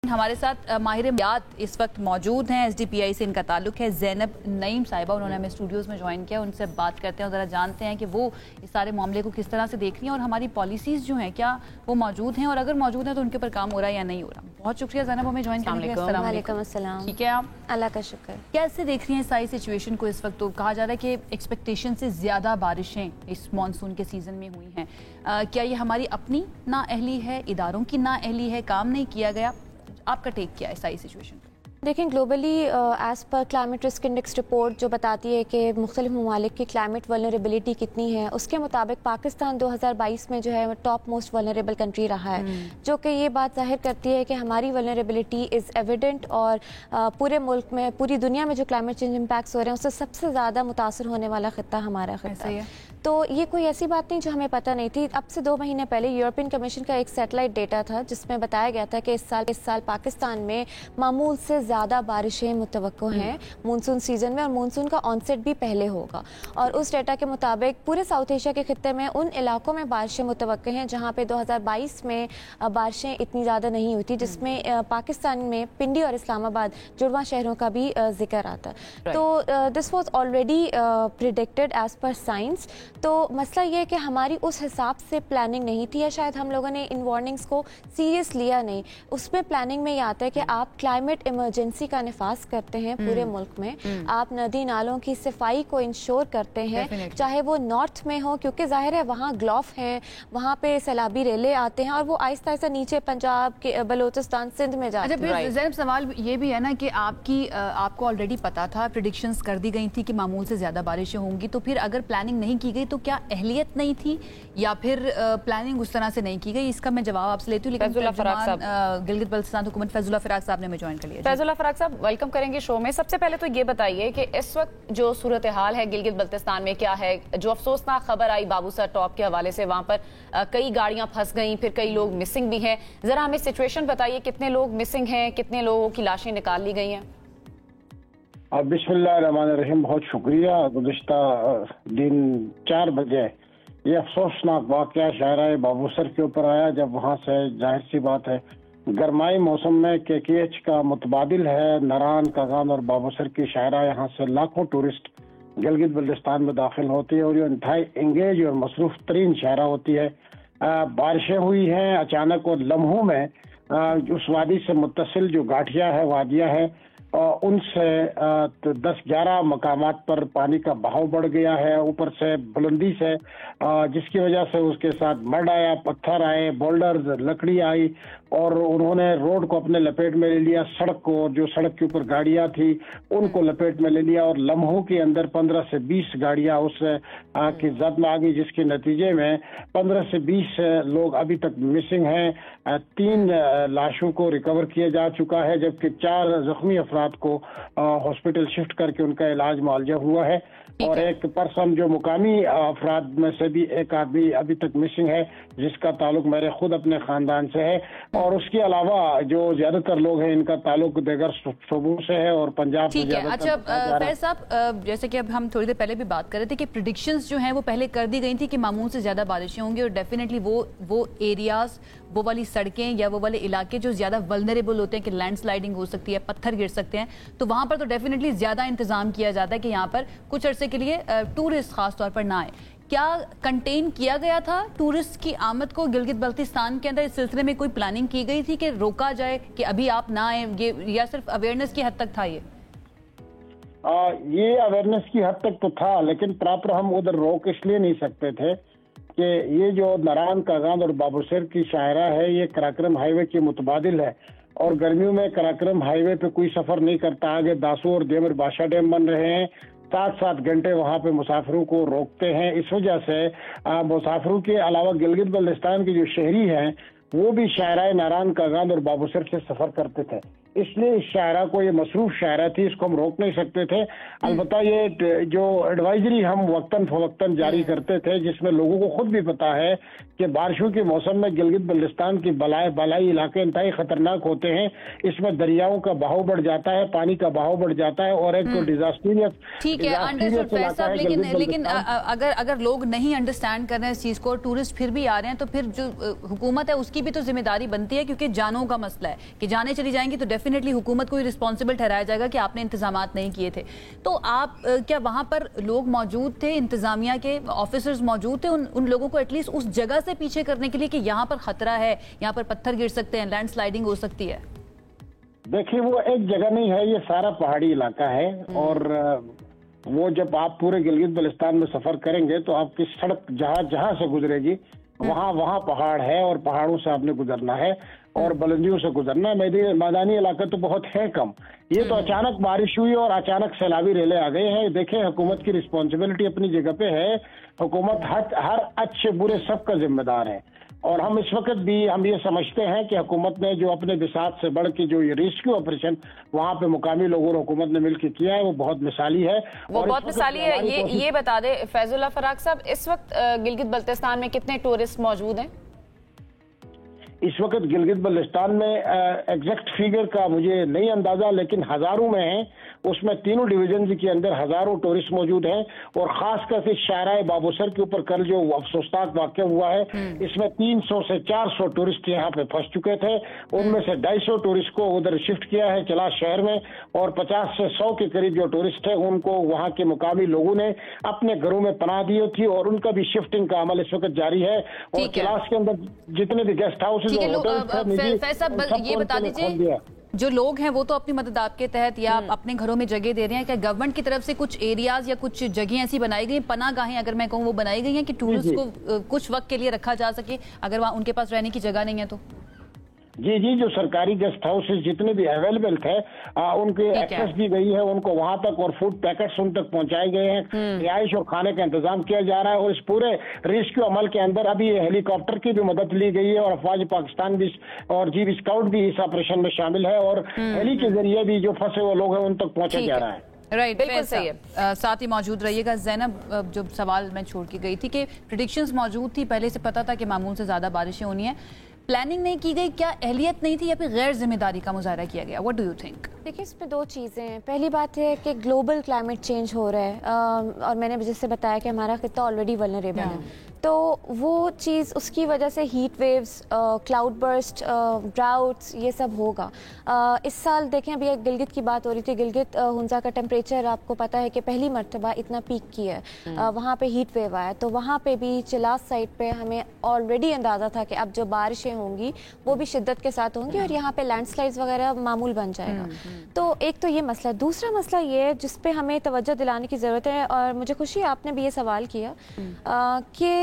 ہمارے ساتھ ماہر میات اس وقت موجود ہیں، ایس ڈی پی آئی سے ان کا تعلق ہے، زینب نعیم صاحبہ، انہوں نے ہمیں اسٹوڈیوز میں جوائن کیا، ان سے بات کرتے ہیں اور ذرا جانتے ہیں کہ وہ اس سارے معاملے کو کس طرح سے دیکھ رہی ہیں اور ہماری پالیسیز جو ہیں کیا وہ موجود ہیں، اور اگر موجود ہیں تو ان کے اوپر کام ہو رہا ہے یا نہیں ہو رہا۔ بہت شکریہ زینب ہمیں جوائن کرنے کے لیے۔ السلام علیکم۔ السلام۔ ٹھیک ہے آپ؟ اللہ کا شکر۔ کیسے دیکھ رہی ہیں ساری سچویشن کو اس وقت؟ تو کہا جا رہا ہے کہ ایکسپیکٹیشن سے زیادہ بارشیں اس مانسون کے سیزن میں ہوئی ہیں، کیا یہ ہماری اپنی نااہلی ہے، اداروں کی نااہلی ہے، کام نہیں کیا گیا؟ آپ کا ٹیک کیا ہے ساری سچویشن پہ؟ دیکھیں globally as per climate risk index report جو بتاتی ہے کہ مختلف ممالک کی کلائمیٹ ولنریبلٹی کتنی ہے، اس کے مطابق پاکستان 2022 میں جو ہے ٹاپ موسٹ ولنریبل کنٹری رہا ہے، جو کہ یہ بات ظاہر کرتی ہے کہ ہماری ولنریبلٹی از ایویڈنٹ، اور پورے ملک میں، پوری دنیا میں جو کلائمیٹ چینج امپیکٹس ہو رہے ہیں اس سے سب سے زیادہ متاثر ہونے والا خطہ ہمارا خطہ ہے۔ تو یہ کوئی ایسی بات نہیں جو ہمیں پتہ نہیں تھی۔ اب سے 2 مہینے پہلے یورپین کمیشن کا ایک سیٹلائٹ ڈیٹا تھا جس میں بتایا گیا تھا کہ اس سال پاکستان میں معمول سے زیادہ بارشیں متوقع ہیں مونسون سیزن میں، اور مونسون کا آن سیٹ بھی پہلے ہوگا، اور اس ڈیٹا کے مطابق پورے ساؤتھ ایشیا کے خطے میں ان علاقوں میں بارشیں متوقع ہیں جہاں پہ 2022 میں بارشیں اتنی زیادہ نہیں ہوئی تھی، جس میں پاکستان میں پنڈی اور اسلام آباد جڑواں شہروں کا بھی ذکر آتا ہے۔ تو this was already predicted as per science. تو مسئلہ یہ ہے کہ ہماری اس حساب سے پلاننگ نہیں تھی، یا شاید ہم لوگوں نے ان وارننگز کو سیریس لیا نہیں۔ اس میں پلاننگ میں یہ آتا ہے کہ آپ کلائمیٹ ایمرجنسی کا نفاذ کرتے ہیں پورے ملک میں، آپ ندی نالوں کی صفائی کو انشور کرتے ہیں، چاہے وہ نارتھ میں ہو، کیونکہ ظاہر ہے وہاں گلوف ہیں، وہاں پہ سیلابی ریلے آتے ہیں اور وہ آہستہ آہستہ نیچے پنجاب کے بلوچستان سندھ میں جاتے ہیں۔ اچھا، زینب سوال یہ بھی ہے نا کہ آپ کو آلریڈی پتا تھا، پریڈکشنز کر دی گئی تھی کہ معمول سے زیادہ بارشیں ہوں گی، تو پھر اگر پلاننگ نہیں کی گئی تو کیا اہلیت نہیں تھی یا پھر پلاننگ اس طرح سے نہیں کی گئی؟ اس کا میں جواب آپ سے لیتی ہوں، لیکن گلگت بلتستان حکومت فیض اللہ فراق صاحب نے ہمیں جوائن کر لیا۔ فیض اللہ فراق صاحب ویلکم کریں گے شو میں۔ سب سے پہلے تو یہ بتائیے کہ اس وقت جو صورتحال ہے گلگت بلتستان میں کیا ہے؟ جو افسوسناک خبر آئی بابوسر ٹاپ کے حوالے سے، وہاں پر کئی گاڑیاں پھنس گئیں، پھر کئی لوگ مسنگ بھی ہیں، ذرا ہمیں سچویشن بتائیے، کتنے لوگ مسنگ ہیں، کتنے لوگوں کی لاشیں نکال لی گئی ہیں؟ بسم اللہ الرحمن الرحیم، بہت شکریہ۔ گزشتہ دن 4 بجے یہ افسوسناک واقعہ شاہراہ بابوسر کے اوپر آیا، جب وہاں سے ظاہر سی بات ہے گرمائی موسم میں KKH کا متبادل ہے، نران، کاغان اور بابوسر کی شاہراہ، یہاں سے لاکھوں ٹورسٹ گلگت بلتستان میں داخل ہوتی ہے اور یہ انتہائی انگیج اور مصروف ترین شاہراہ ہوتی ہے۔ بارشیں ہوئی ہیں اچانک، اور لمحوں میں اس وادی سے متصل جو گاٹھیاں ہے، وادیاں ہیں، ان سے 10-11 مقامات پر پانی کا بہاؤ بڑھ گیا ہے، اوپر سے بلندی سے، جس کی وجہ سے اس کے ساتھ مڈ آیا، پتھر آئے، بولڈرز، لکڑی آئی، اور انہوں نے روڈ کو اپنے لپیٹ میں لے لیا، سڑک کو، اور جو سڑک کے اوپر گاڑیاں تھی ان کو لپیٹ میں لے لیا، اور لمحوں کے اندر 15 سے 20 گاڑیاں اس کی زد میں آ گئی، جس کے نتیجے میں 15 سے 20 لوگ ابھی تک مسنگ ہیں۔ 3 لاشوں کو ریکور کیا جا چکا ہے، جبکہ 4 زخمی افراد کو ہاسپٹل شفٹ کر کے ان کا علاج معالجہ ہوا ہے، اور ایک پرسن جو مقامی افراد میں سے بھی ایک آدمی ابھی تک مسنگ ہے، جس کا تعلق میرے خود اپنے خاندان سے ہے، اور اس کے علاوہ جو زیادہ تر لوگ ہیں ان کا تعلق دیگر صوبوں سے ہے اور پنجاب سے زیادہ تر۔ اچھا فیض صاحب، جیسے کہ اب ہم تھوڑی دیر پہلے بھی بات کر رہے تھے کہ پریڈکشنز جو ہیں وہ پہلے کر دی گئی تھی کہ معمول سے زیادہ بارشیں ہوں گی، اور ڈیفینیٹلی وہ ایریاز، وہ والی سڑکیں یا وہ والے علاقے جو زیادہ ولنریبل ہوتے ہیں کہ لینڈ سلائڈنگ ہو سکتی ہے، پتھر گر سکتے ہیں، تو وہاں پر تو ڈیفینیٹلی زیادہ انتظام کیا جاتا ہے کہ یہاں پر کچھ عرصے کے لیے ٹورسٹ خاص طور پر نہ آئے۔ کیا کنٹین کیا گیا تھا ٹورسٹ کی آمد کو گلگت بلتستان کے اندر؟ اس سلسلے میں کوئی پلاننگ کی گئی تھی کہ روکا جائے کہ ابھی آپ نہ آئیں، یا صرف اویئرنیس کی حد تک تھا؟ یہ اویئرنیس کی حد تک تو تھا، لیکن پراپر ہم ادھر روک اس لیے نہیں سکتے تھے کہ یہ جو نران، کاغان اور بابوسر کی شاہراہ ہے یہ کراکرم ہائی وے کی متبادل ہے، اور گرمیوں میں کراکرم ہائی وے پہ کوئی سفر نہیں کرتا۔ آگے داسو اور دیمر بادشاہ ڈیم بن رہے ہیں، 7 گھنٹے وہاں پہ مسافروں کو روکتے ہیں۔ اس وجہ سے مسافروں کے علاوہ گلگت بلتستان کے جو شہری ہیں وہ بھی شاہراہ ناران، کاغان اور بابوسر سے سفر کرتے تھے، اس لیے اس شاہراہ کو، یہ مصروف شاہراہ تھی، اس کو ہم روک نہیں سکتے تھے۔ البتہ یہ جو ایڈوائزری ہم وقتاً فوقتاً جاری کرتے تھے، جس میں لوگوں کو خود بھی پتا ہے کہ بارشوں کے موسم میں گلگت بلتستان کی بالائی علاقے انتہائی خطرناک ہوتے ہیں، اس میں دریاؤں کا بہاؤ بڑھ جاتا ہے، پانی کا بہاؤ بڑھ جاتا ہے، اور ایک تو ڈیزاسٹریس۔ ٹھیک ہے، انڈرسٹوڈ فیض صاحب، لیکن اگر لوگ نہیں انڈرسٹینڈ کر رہے ہیں اس چیز کو، ٹورسٹ پھر بھی آ رہے ہیں، تو پھر جو حکومت ہے اس की भी तो जिम्मेदारी बनती है, क्योंकि जानों का मसला है कि जाने चली जाएंगी तो डेफिनेटली हुकूमत को ही रिस्पॉन्सिबल ठहराया जाएगा कि आपने इंतजामात नहीं किए थे। तो आप क्या वहां पर लोग मौजूद थे, इंतजामिया के ऑफिसर्स मौजूद थे उन लोगों को एटलीस्ट उस जगह से पीछे करने के लिए कि यहाँ पर खतरा है, यहाँ पर पत्थर गिर सकते हैं, लैंड स्लाइडिंग हो सकती है? देखिए, वो एक जगह नहीं है, ये सारा पहाड़ी इलाका है। और वो जब आप पूरे गिलगित बल्तिस्तान में सफर करेंगे तो आपकी सड़क जहां से गुजरेगी वहां पहाड़ है और पहाड़ों से आपने गुजरना है और बुलंदियों से गुजरना है। मैदानी इलाका तो बहुत है कम। ये तो अचानक बारिश हुई और अचानक सैलाबी रेले आ गए हैं। देखें, हुकूमत की रिस्पॉन्सिबिलिटी अपनी जगह पे है। हुकूमत हर अच्छे बुरे सबका जिम्मेदार है। और हम इस वक्त भी हम ये समझते हैं कि हुकूमत ने जो अपने बिसात से बढ़ के जो ये रेस्क्यू ऑपरेशन वहाँ पे मुकामी लोगों और हुकूमत ने मिलकर किया है, वो बहुत मिसाली है। वो बहुत मिसाली है। ये बता दे फैजुल्लाह फराक साहब, इस वक्त गिलगित बल्तिस्तान में कितने टूरिस्ट मौजूद हैं? इस वक्त गिलगित बल्तिस्तान में एग्जैक्ट फिगर का मुझे नहीं अंदाजा, लेकिन हजारों में है। उसमें तीनों डिवीजन के अंदर हजारों टूरिस्ट मौजूद हैं। और खास करके शाहराए बाबूसर के ऊपर कल जो अफसोसनाक वाक़या हुआ है, इसमें 300 से 400 टूरिस्ट यहाँ पे फंस चुके थे। उनमें से 250 टूरिस्ट को उधर शिफ्ट किया है चलास शहर में, और 50 से 100 के करीब जो टूरिस्ट है उनको वहाँ के मुकामी लोगों ने अपने घरों में पनाह दी थी और उनका भी शिफ्टिंग का अमल इस वक्त जारी है। और चलास के अंदर जितने भी गेस्ट हाउस ये बता दीजिए, जो लोग हैं वो तो अपनी मदद आपके तहत या अपने घरों में जगह दे रहे हैं, क्या गवर्नमेंट की तरफ से कुछ एरियाज या कुछ जगह ऐसी बनाई गई, पनाहगाहें अगर मैं कहूँ वो बनाई गई हैं कि टूरिस्ट को कुछ वक्त के लिए रखा जा सके अगर वहाँ उनके पास रहने की जगह नहीं है तो? जी, जो सरकारी गेस्ट हाउस जितने भी अवेलेबल थे उनके एक्सेस दी गई है उनको वहां तक, और फूड पैकेट्स उन तक पहुंचाए गए हैं। रिहाइश और खाने का इंतजाम किया जा रहा है। और इस पूरे रेस्क्यू अमल के अंदर अभी हेलीकॉप्टर की भी मदद ली गई है और अफवाज पाकिस्तान भी और जीप स्काउट भी इस ऑपरेशन में शामिल है। और हेली के जरिए भी जो फंसे हुए लोग हैं उन तक पहुंचा जा रहा है। राइट, बिल्कुल सही है। साथ ही मौजूद रहिएगा। ज़ैनब, जो सवाल मैं छोड़ के गई थी कि प्रेडिक्शंस मौजूद थी, पहले से पता था कि मामूल से ज़्यादा बारिशें होनी है, प्लानिंग नहीं की गई, क्या एहलियत नहीं थी या फिर गैर जिम्मेदारी का मुजाहरा किया गया? What do you think? देखिए, इसमें दो चीज़ें हैं। पहली बात है कि ग्लोबल क्लाइमेट चेंज हो रहा है और मैंने जैसे बताया कि हमारा खित्ता ऑलरेडी वल्नरेबल है, तो वो चीज़ उसकी वजह से heat waves, cloud burst, droughts, ये सब होगा। इस साल देखें, अभी गिलगित की बात हो रही थी, गिलगित हुंजा का टेम्परेचर आपको पता है कि पहली मर्तबा इतना पीक किया है। वहाँ पे हीट वेव आया, तो वहाँ पे भी चिलास साइड पे हमें ऑलरेडी अंदाज़ा था कि अब जो बारिशें होंगी वो भी शिद्दत के साथ होंगी और यहाँ पे लैंडस्लाइड्स वगैरह मामूल बन जाएगा। तो एक तो ये मसला। दूसरा मसला ये है जिस पे हमें तवज्जो दिलाने की ज़रूरत है, और मुझे खुशी है आपने भी ये सवाल किया कि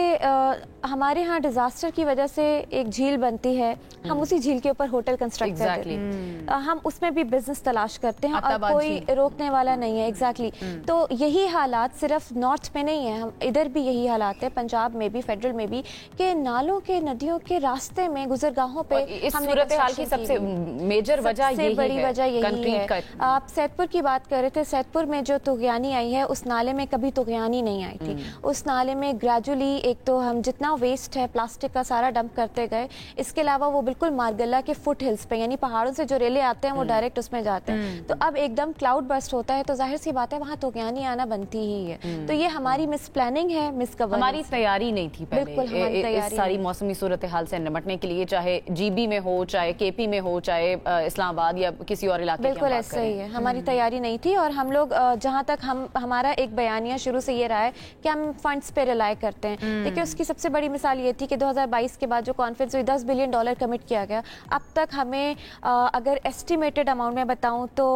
हमारे यहाँ डिजास्टर की वजह से एक झील बनती है, हम उसी झील के ऊपर होटल कंस्ट्रक्ट करते हैं, हम उसमें भी बिजनेस तलाश करते हैं और कोई रोकने वाला नहीं है। एग्जैक्टली। तो यही हालात सिर्फ नॉर्थ में नहीं है, हम इधर भी यही हालात है, पंजाब में भी, फेडरल में भी, कि नालों के, नदियों के रास्ते में, गुजरगाहों पे इस सूरत हाल की सबसे मेजर वजह यही बड़ी है, वजह यही है। आप सैदपुर की बात कर रहे थे, सैदपुर में जो तुगयानी आई है उस नाले में कभी तुगयानी नहीं आई थी। उस नाले में ग्रेजुअली एक तो हम जितना वेस्ट है प्लास्टिक का सारा डंप करते गए, इसके अलावा वो बिल्कुल मारगल्ला के फुट हिल्स पे, यानी पहाड़ों से जो रेले आते हैं वो डायरेक्ट उसमें जाते हैं। तो अब एकदम क्लाउड बर्स्ट होता है तो जाहिर सी बात है वहाँ तुगयानी आना बनती ही है। तो ये हमारी मिस प्लानिंग है, मिस गवर्नेंस, हमारी तैयारी नहीं थी पहले इस सारी मौसमी सूरत हाल से निपटने के लिए, चाहे जीबी में हो, चाहे केपी में हो, चाहे इस्लामाबाद या किसी और इलाके। बिल्कुल ऐसा ही है, हमारी तैयारी नहीं थी। और हम लोग जहाँ तक हमारा एक बयानिया शुरू से ये रहा है कि हम फंड्स पे रिलाई करते हैं। देखिए, उसकी सबसे बड़ी मिसाल ये थी कि 2022 के बाद जो कॉन्फ्रेंस हुई, $10 बिलियन कमिट किया गया। अब तक हमें अगर एस्टिमेटेड अमाउंट में बताऊं तो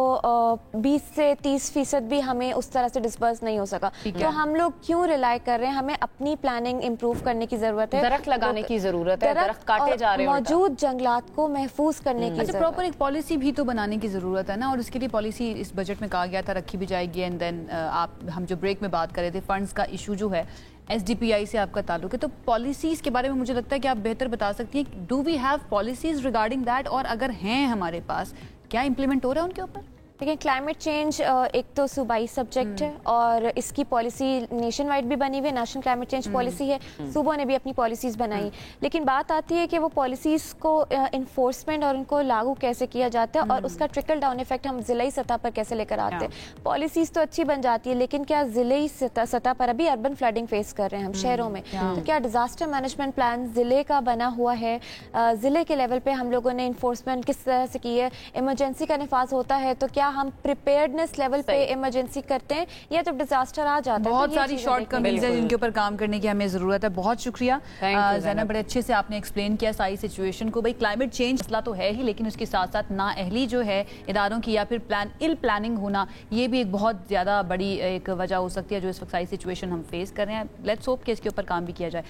20 से 30% भी हमें उस तरह से डिस्बर्स नहीं हो सका। तो हम लोग क्यों रिलाई कर रहे हैं? हमें अपनी प्लानिंग इंप्रूव करने की जरूरत है, दरख्त लगाने की जरूरत है, दरख्त काटे जा रहे हैं, मौजूद जंगलात को महफूज करने की जरूरत। प्रॉपर एक पॉलिसी भी तो बनाने की जरूरत है ना, और इसके लिए पॉलिसी इस बजट में कहा गया था रखी भी जाएगी। एंड देन हम जो ब्रेक में बात कर रहे थे, फंड्स का इशू जो है, SDPI से आपका ताल्लुक है, तो पॉलिसीज के बारे में मुझे लगता है कि आप बेहतर बता सकती हैं। Do we have policies regarding that, और अगर हैं हमारे पास, क्या इंप्लीमेंट हो रहा है उनके ऊपर? देखिए क्लाइमेट चेंज एक तो सूबाई सब्जेक्ट है और इसकी पॉलिसी नेशन वाइड भी बनी हुई है, नेशनल क्लाइमेट चेंज पॉलिसी है, सूबों ने भी अपनी पॉलिसीज बनाई, लेकिन बात आती है कि वो पॉलिसीज को इन्फोर्समेंट और उनको लागू कैसे किया जाता है और उसका ट्रिकल डाउन इफेक्ट हम ज़िले सतह पर कैसे लेकर आते हैं। पॉलिसीज तो अच्छी बन जाती है, लेकिन क्या ज़िले सतह पर अभी अर्बन फ्लडिंग फेस कर रहे हैं हम शहरों में, तो क्या डिजास्टर मैनेजमेंट प्लान ज़िले का बना हुआ है, ज़िले के लेवल पे हम लोगों ने इन्फोर्समेंट किस तरह से की है, इमरजेंसी का निफाज होता है तो क्या हम प्रिपेयर्डनेस लेवल पे इमरजेंसी करते हैं या जब डिजास्टर आ जाता है। बहुत सारी शॉर्ट कमिंग्स हैं जिनके ऊपर काम करने की हमें जरूरत है। बहुत शुक्रिया ज़ैनब, बड़े अच्छे से आपने एक्सप्लेन किया सारी सिचुएशन को। भाई क्लाइमेट चेंज मसला तो है ही, लेकिन उसके साथ साथ नाअहली जो है इदारों की या फिर इल प्लानिंग होना, ये भी एक बहुत ज़्यादा बड़ी एक वजह हो सकती है जो इस वक्त सारी सिचुएशन हम फेस कर रहे हैं। लेट्स होप कि इसके ऊपर काम भी किया जाए।